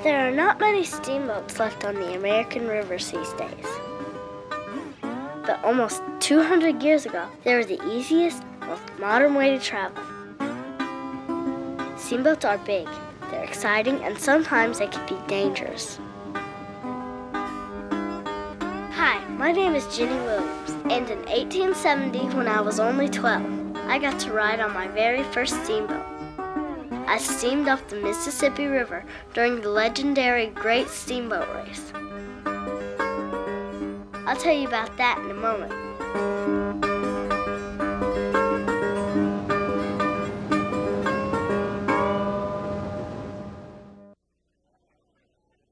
There are not many steamboats left on the American rivers these days. But almost 200 years ago, they were the easiest, most modern way to travel. Steamboats are big, they're exciting, and sometimes they can be dangerous. Hi, my name is Ginny Williams, and in 1870, when I was only 12, I got to ride on my very first steamboat. I steamed up the Mississippi River during the legendary Great Steamboat Race. I'll tell you about that in a moment.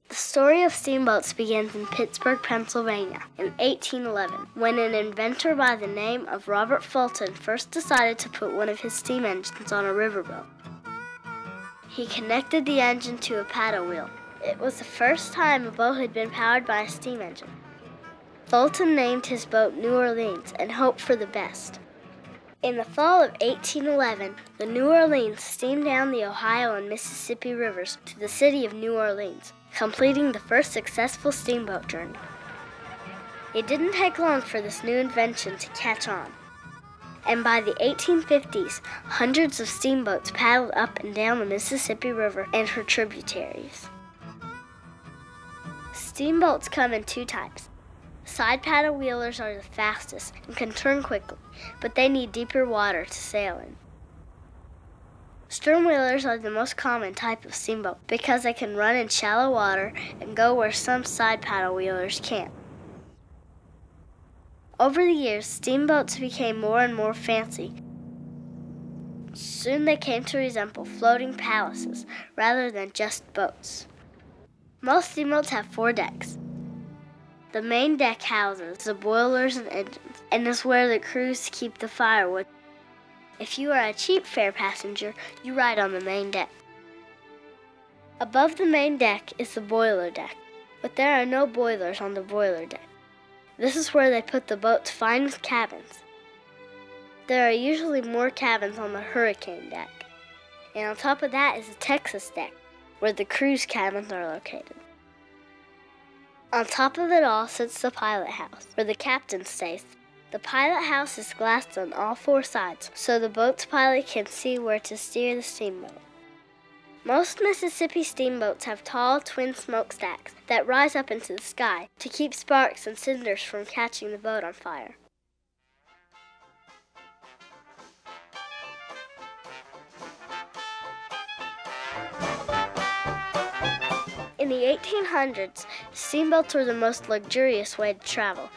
The story of steamboats begins in Pittsburgh, Pennsylvania in 1811, when an inventor by the name of Robert Fulton first decided to put one of his steam engines on a riverboat. He connected the engine to a paddle wheel. It was the first time a boat had been powered by a steam engine. Fulton named his boat New Orleans and hoped for the best. In the fall of 1811, the New Orleans steamed down the Ohio and Mississippi rivers to the city of New Orleans, completing the first successful steamboat journey. It didn't take long for this new invention to catch on. And by the 1850s, hundreds of steamboats paddled up and down the Mississippi River and her tributaries. Steamboats come in two types. Side paddle wheelers are the fastest and can turn quickly, but they need deeper water to sail in. Stern wheelers are the most common type of steamboat because they can run in shallow water and go where some side paddle wheelers can't. Over the years, steamboats became more and more fancy. Soon they came to resemble floating palaces rather than just boats. Most steamboats have 4 decks. The main deck houses the boilers and engines and is where the crews keep the firewood. If you are a cheap fare passenger, you ride on the main deck. Above the main deck is the boiler deck, but there are no boilers on the boiler deck. This is where they put the boat's finest cabins. There are usually more cabins on the hurricane deck, and on top of that is the Texas deck, where the crew's cabins are located. On top of it all sits the pilot house, where the captain stays. The pilot house is glassed on all 4 sides, so the boat's pilot can see where to steer the steamboat. Most Mississippi steamboats have tall twin smokestacks that rise up into the sky to keep sparks and cinders from catching the boat on fire. In the 1800s, steamboats were the most luxurious way to travel.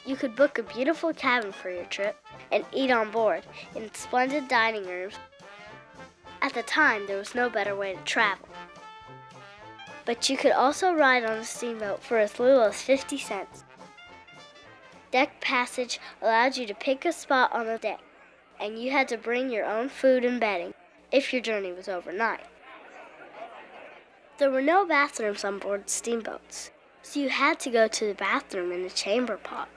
You could book a beautiful cabin for your trip and eat on board in splendid dining rooms. At the time, there was no better way to travel. But you could also ride on a steamboat for as little as 50 cents. Deck passage allowed you to pick a spot on the deck, and you had to bring your own food and bedding if your journey was overnight. There were no bathrooms on board steamboats, so you had to go to the bathroom in the chamber pot.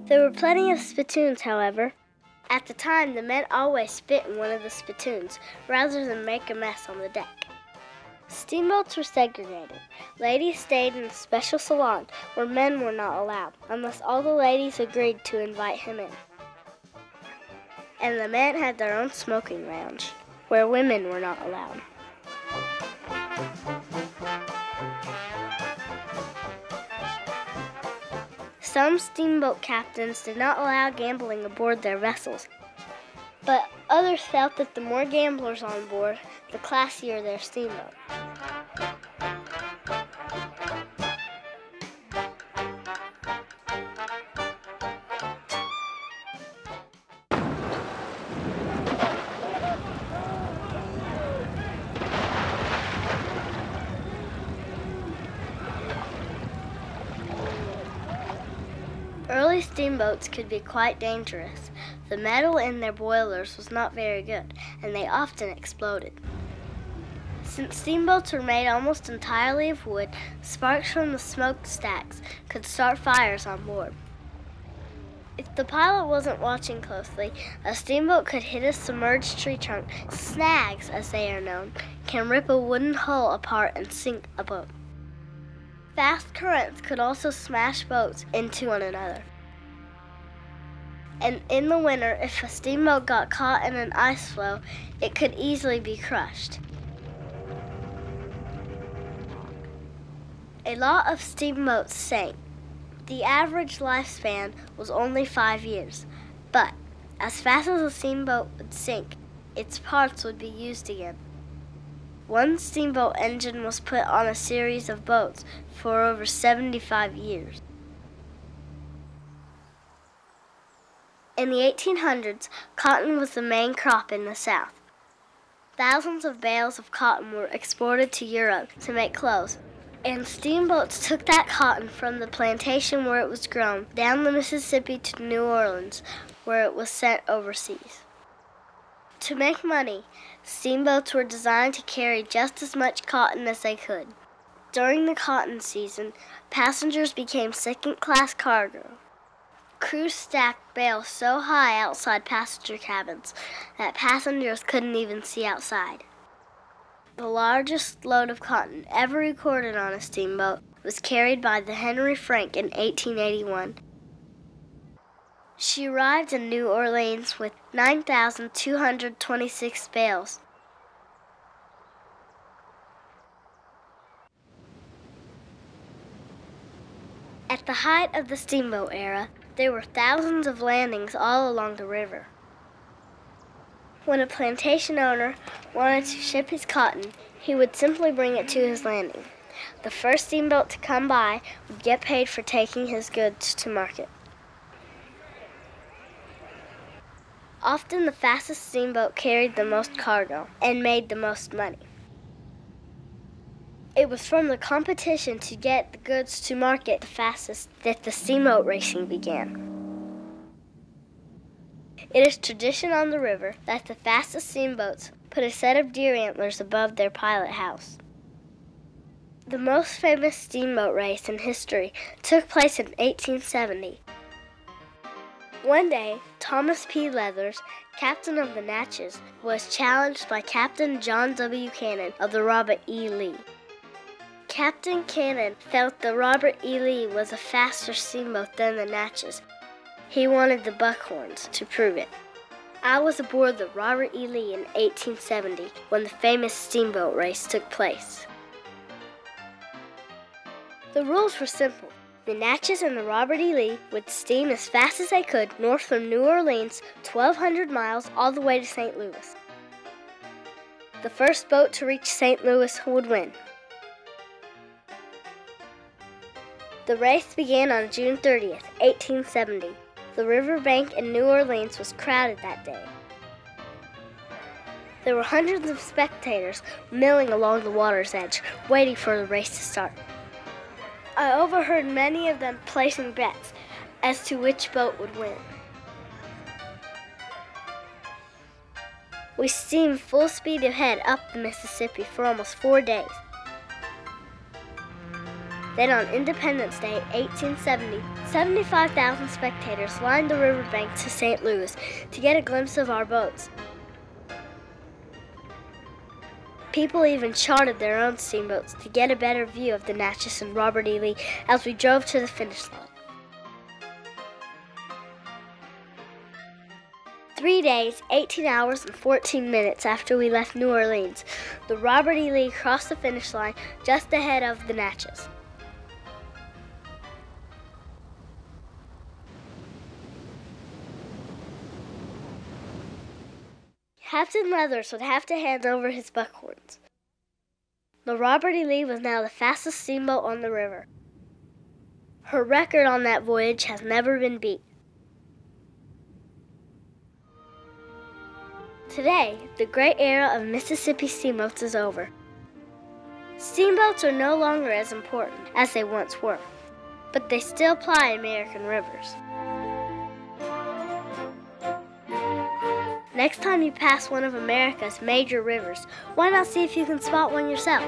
There were plenty of spittoons, however. At the time, the men always spit in one of the spittoons rather than make a mess on the deck. Steamboats were segregated. Ladies stayed in a special salon where men were not allowed, unless all the ladies agreed to invite him in. And the men had their own smoking lounge, where women were not allowed. Some steamboat captains did not allow gambling aboard their vessels, but others felt that the more gamblers on board, the classier their steamboat. Early steamboats could be quite dangerous. The metal in their boilers was not very good, and they often exploded. Since steamboats were made almost entirely of wood, sparks from the smokestacks could start fires on board. If the pilot wasn't watching closely, a steamboat could hit a submerged tree trunk. Snags, as they are known, can rip a wooden hull apart and sink a boat. Fast currents could also smash boats into one another. And in the winter, if a steamboat got caught in an ice floe, it could easily be crushed. A lot of steamboats sank. The average lifespan was only 5 years, but as fast as a steamboat would sink, its parts would be used again. One steamboat engine was put on a series of boats for over 75 years. In the 1800s, cotton was the main crop in the South. Thousands of bales of cotton were exported to Europe to make clothes, and steamboats took that cotton from the plantation where it was grown down the Mississippi to New Orleans, where it was sent overseas. To make money, steamboats were designed to carry just as much cotton as they could. During the cotton season, passengers became second-class cargo. Crews stacked bales so high outside passenger cabins that passengers couldn't even see outside. The largest load of cotton ever recorded on a steamboat was carried by the Henry Frank in 1881. She arrived in New Orleans with 9,226 bales. At the height of the steamboat era, there were thousands of landings all along the river. When a plantation owner wanted to ship his cotton, he would simply bring it to his landing. The first steamboat to come by would get paid for taking his goods to market. Often the fastest steamboat carried the most cargo and made the most money. It was from the competition to get the goods to market the fastest that the steamboat racing began. It is tradition on the river that the fastest steamboats put a set of deer antlers above their pilot house. The most famous steamboat race in history took place in 1870. One day, Thomas P. Leathers, captain of the Natchez, was challenged by Captain John W. Cannon of the Robert E. Lee. Captain Cannon felt the Robert E. Lee was a faster steamboat than the Natchez. He wanted the Buckhorns to prove it. I was aboard the Robert E. Lee in 1870 when the famous steamboat race took place. The rules were simple. The Natchez and the Robert E. Lee would steam as fast as they could north from New Orleans, 1,200 miles, all the way to St. Louis. The first boat to reach St. Louis would win. The race began on June 30th, 1870. The riverbank in New Orleans was crowded that day. There were hundreds of spectators milling along the water's edge, waiting for the race to start. I overheard many of them placing bets as to which boat would win. We steamed full speed ahead up the Mississippi for almost 4 days. Then on Independence Day, 1870, 75,000 spectators lined the riverbank to St. Louis to get a glimpse of our boats. People even chartered their own steamboats to get a better view of the Natchez and Robert E. Lee as we drove to the finish line. 3 days, 18 hours, and 14 minutes after we left New Orleans, the Robert E. Lee crossed the finish line just ahead of the Natchez. Captain Leathers would have to hand over his Buckhorns. The Robert E. Lee was now the fastest steamboat on the river. Her record on that voyage has never been beat. Today, the great era of Mississippi steamboats is over. Steamboats are no longer as important as they once were, but they still ply American rivers. Next time you pass one of America's major rivers, why not see if you can spot one yourself?